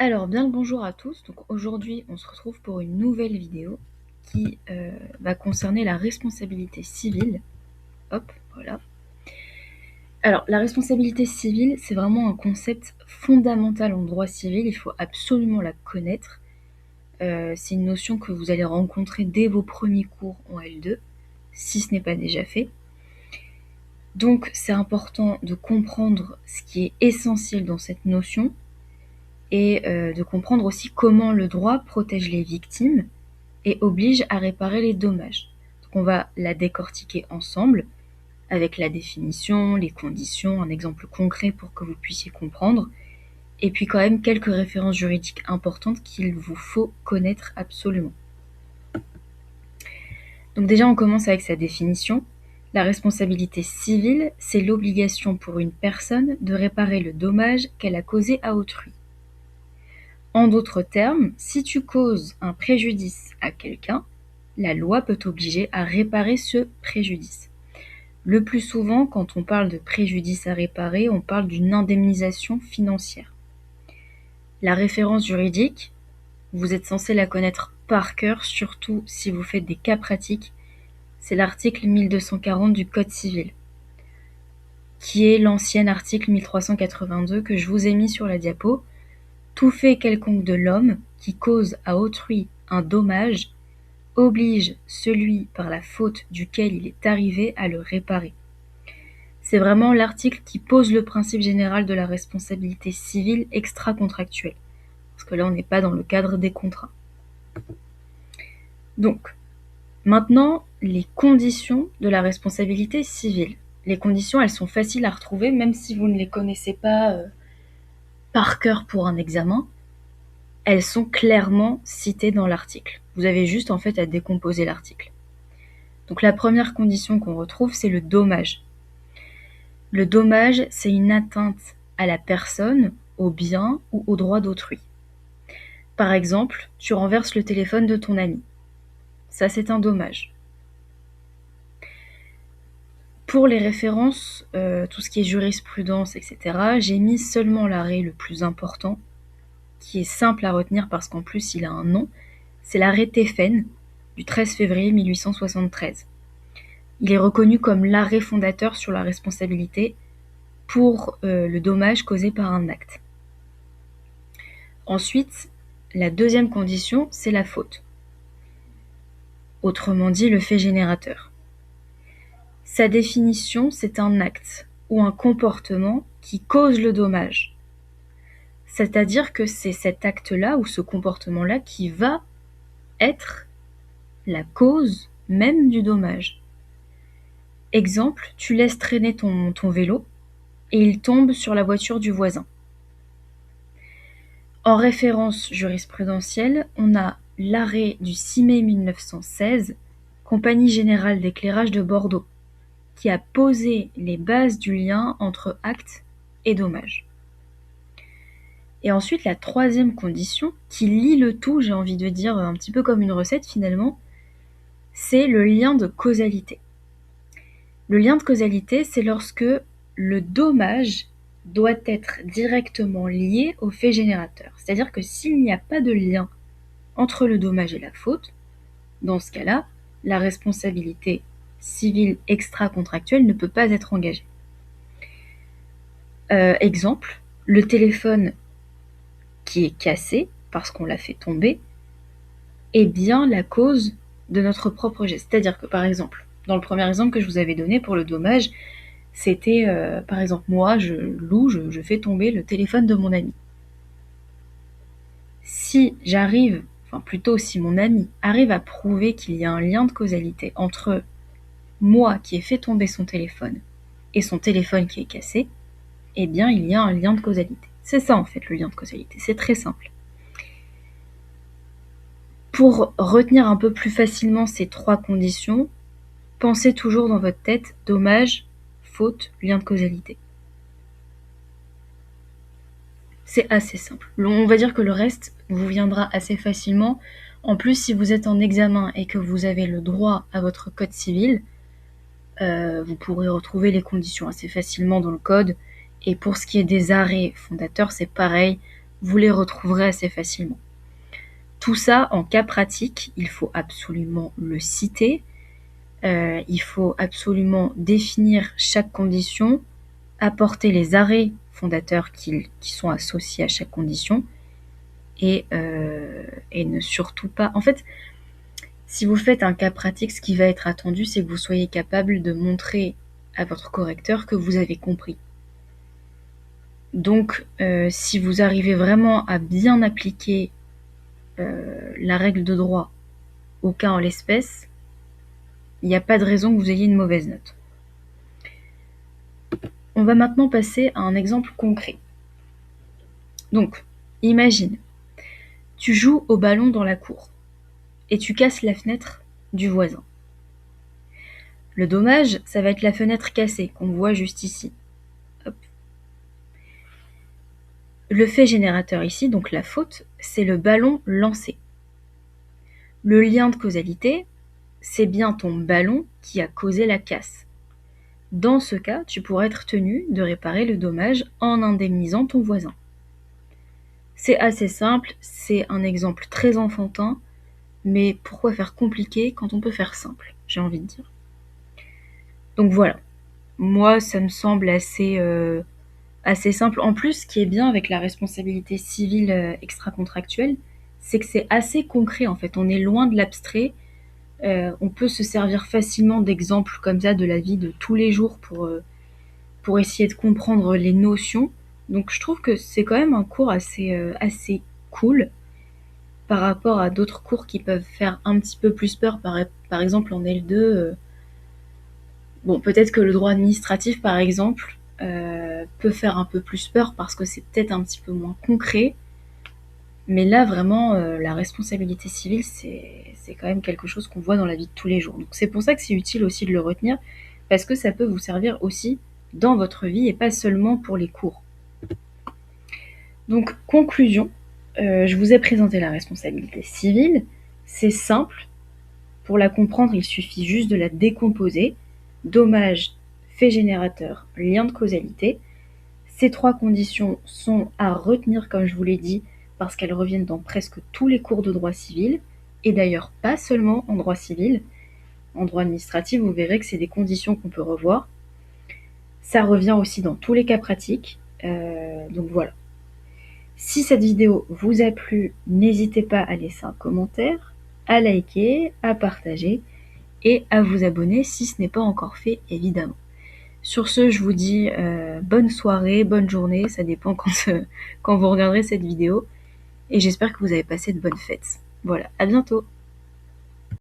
Alors, bien le bonjour à tous. Donc aujourd'hui, on se retrouve pour une nouvelle vidéo qui va concerner la responsabilité civile. Hop, voilà. Alors, la responsabilité civile, c'est vraiment un concept fondamental en droit civil. Il faut absolument la connaître. C'est une notion que vous allez rencontrer dès vos premiers cours en L2, si ce n'est pas déjà fait. Donc, c'est important de comprendre ce qui est essentiel dans cette notion et de comprendre aussi comment le droit protège les victimes et oblige à réparer les dommages. Donc on va la décortiquer ensemble avec la définition, les conditions, un exemple concret pour que vous puissiez comprendre, et puis quand même quelques références juridiques importantes qu'il vous faut connaître absolument. Donc déjà on commence avec sa définition. La responsabilité civile, c'est l'obligation pour une personne de réparer le dommage qu'elle a causé à autrui. En d'autres termes, si tu causes un préjudice à quelqu'un, la loi peut t'obliger à réparer ce préjudice. Le plus souvent, quand on parle de préjudice à réparer, on parle d'une indemnisation financière. La référence juridique, vous êtes censé la connaître par cœur, surtout si vous faites des cas pratiques. C'est l'article 1240 du Code civil, qui est l'ancien article 1382 que je vous ai mis sur la diapo. Tout fait quelconque de l'homme qui cause à autrui un dommage oblige celui par la faute duquel il est arrivé à le réparer. C'est vraiment l'article qui pose le principe général de la responsabilité civile extra-contractuelle. Parce que là, on n'est pas dans le cadre des contrats. Donc, maintenant, les conditions de la responsabilité civile. Les conditions, elles sont faciles à retrouver, même si vous ne les connaissez pas par cœur pour un examen. Elles sont clairement citées dans l'article. Vous avez juste en fait à décomposer l'article. Donc la première condition qu'on retrouve, c'est le dommage. Le dommage, c'est une atteinte à la personne, au bien ou au droit d'autrui. Par exemple, tu renverses le téléphone de ton ami. Ça, c'est un dommage. Pour les références, tout ce qui est jurisprudence, etc., j'ai mis seulement l'arrêt le plus important, qui est simple à retenir parce qu'en plus il a un nom. C'est l'arrêt Téphaine du 13 février 1873. Il est reconnu comme l'arrêt fondateur sur la responsabilité pour le dommage causé par un acte. Ensuite, la deuxième condition, c'est la faute. Autrement dit, le fait générateur. Sa définition, c'est un acte ou un comportement qui cause le dommage. C'est-à-dire que c'est cet acte-là ou ce comportement-là qui va être la cause même du dommage. Exemple, tu laisses traîner ton vélo et il tombe sur la voiture du voisin. En référence jurisprudentielle, on a l'arrêt du 6 mai 1916, Compagnie Générale d'Éclairage de Bordeaux, qui a posé les bases du lien entre acte et dommage. Et ensuite, la troisième condition, qui lie le tout, j'ai envie de dire un petit peu comme une recette finalement, c'est le lien de causalité. Le lien de causalité, c'est lorsque le dommage doit être directement lié au fait générateur. C'est-à-dire que s'il n'y a pas de lien entre le dommage et la faute, dans ce cas-là, la responsabilité civile extra-contractuelle ne peut pas être engagée. Exemple, le téléphone qui est cassé parce qu'on l'a fait tomber est bien la cause de notre propre geste. C'est-à-dire que par exemple, dans le premier exemple que je vous avais donné pour le dommage, c'était par exemple moi, je fais tomber le téléphone de mon ami. Si j'arrive, enfin plutôt si mon ami arrive à prouver qu'il y a un lien de causalité entre moi qui ai fait tomber son téléphone et son téléphone qui est cassé, eh bien il y a un lien de causalité. C'est ça en fait le lien de causalité, c'est très simple. Pour retenir un peu plus facilement ces trois conditions, pensez toujours dans votre tête dommage, faute, lien de causalité. C'est assez simple. On va dire que le reste vous viendra assez facilement. En plus, si vous êtes en examen et que vous avez le droit à votre code civil, vous pourrez retrouver les conditions assez facilement dans le code. Et pour ce qui est des arrêts fondateurs, c'est pareil. vous les retrouverez assez facilement. Tout ça, en cas pratique, il faut absolument le citer, il faut absolument définir chaque condition, apporter les arrêts fondateurs qui sont associés à chaque condition, et ne surtout pas... En fait, si vous faites un cas pratique, ce qui va être attendu, c'est que vous soyez capable de montrer à votre correcteur que vous avez compris. Donc, si vous arrivez vraiment à bien appliquer la règle de droit au cas en l'espèce, il n'y a pas de raison que vous ayez une mauvaise note. On va maintenant passer à un exemple concret. Donc, imagine, tu joues au ballon dans la cour et tu casses la fenêtre du voisin. Le dommage, ça va être la fenêtre cassée qu'on voit juste ici. Hop. Le fait générateur ici, donc la faute, c'est le ballon lancé. Le lien de causalité, c'est bien ton ballon qui a causé la casse. Dans ce cas, tu pourras être tenu de réparer le dommage en indemnisant ton voisin. C'est assez simple, c'est un exemple très enfantin, mais pourquoi faire compliqué quand on peut faire simple, j'ai envie de dire. Donc voilà, moi ça me semble assez simple. En plus, ce qui est bien avec la responsabilité civile extra-contractuelle, c'est que c'est assez concret en fait, on est loin de l'abstrait. On peut se servir facilement d'exemples comme ça de la vie de tous les jours pour essayer de comprendre les notions. Donc je trouve que c'est quand même un cours assez cool par rapport à d'autres cours qui peuvent faire un petit peu plus peur, par exemple en L2. Bon, peut-être que le droit administratif, par exemple, peut faire un peu plus peur parce que c'est peut-être un petit peu moins concret. Mais là, vraiment, la responsabilité civile, c'est quand même quelque chose qu'on voit dans la vie de tous les jours. Donc c'est pour ça que c'est utile aussi de le retenir, parce que ça peut vous servir aussi dans votre vie et pas seulement pour les cours. Donc, conclusion, je vous ai présenté la responsabilité civile. C'est simple. Pour la comprendre, il suffit juste de la décomposer. Dommage, fait générateur, lien de causalité. Ces 3 conditions sont à retenir, comme je vous l'ai dit, parce qu'elles reviennent dans presque tous les cours de droit civil, et d'ailleurs pas seulement en droit civil. En droit administratif, vous verrez que c'est des conditions qu'on peut revoir. Ça revient aussi dans tous les cas pratiques, donc voilà. Si cette vidéo vous a plu, n'hésitez pas à laisser un commentaire, à liker, à partager et à vous abonner si ce n'est pas encore fait, évidemment. Sur ce, je vous dis bonne soirée, bonne journée, ça dépend quand vous regarderez cette vidéo, et j'espère que vous avez passé de bonnes fêtes. Voilà, à bientôt!